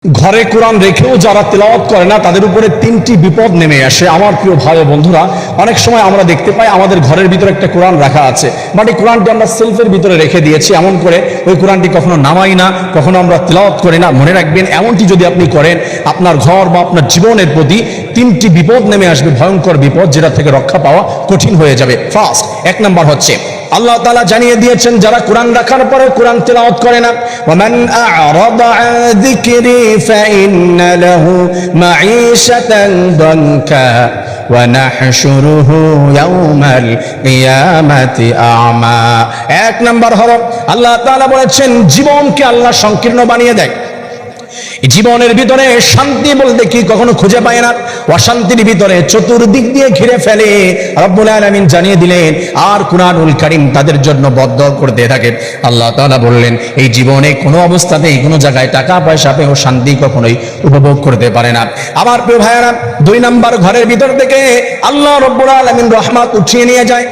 ঘরে কোরআন রেখেও যারা তেলাওয়াত করে না তাদের উপরে তিনটি বিপদ নেমে আসে। আমার প্রিয় ভাই ও বন্ধুরা, অনেক সময় আমরা দেখতে পাই আমাদের ঘরের ভিতরে একটা কোরআন রাখা আছে, বাট এই কোরআনটি আমরা সেলফের ভিতরে রেখে দিয়েছি, এমন করে ওই কোরআনটি কখনো নামাই না, কখনো আমরা তেলাওয়াত করি না। মনে রাখবেন, এমনটি যদি আপনি করেন, আপনার ঘর বা আপনার জীবনের প্রতি তিনটি বিপদ নেমে আসবে, ভয়ঙ্কর বিপদ, যেটা থেকে রক্ষা পাওয়া কঠিন হয়ে যাবে। ফার্স্ট, এক নাম্বার হচ্ছে, আল্লাহ তাআলা জানিয়ে দিয়েছেন যারা কোরআন রাখার পরে কোরআন তেলাওয়াত করে না, ওয়ামান আ'রাদা আন যিকরি ফাইন্না লাহু মাঈশাতান দানকা ওয়া নাহশুরুহু ইয়াওমাল কিয়ামাতি আ'মা। এক নাম্বার হলো, আল্লাহ তাআলা বলেছেন জীবনকে আল্লাহ সংকীর্ণ বানিয়ে দেয়। জীবনের ভিতরে শান্তি বলতে কি কখনো খুঁজে পায় না, অশান্তির ভিতরে চতুর্দিক দিয়ে ঘিরে ফেলে। রব্বুল আলামিন জানিয়ে দিলেন, আর কুরআনুল কারীম তাদের জন্য বদদোয়া করতে থাকে। আল্লাহ তাআলা বললেন, এই জীবনে কোনো অবস্থাতেই কোনো জায়গায় টাকা পয়সা পেয়েও শান্তি কখনোই উপভোগ করতে পারে না। আমার প্রিয় ভাইয়েরা, দুই নাম্বার, ঘরের ভিতর থেকে আল্লাহ রব্বুল আলামিন রহমত উঠিয়ে নিয়ে যায়।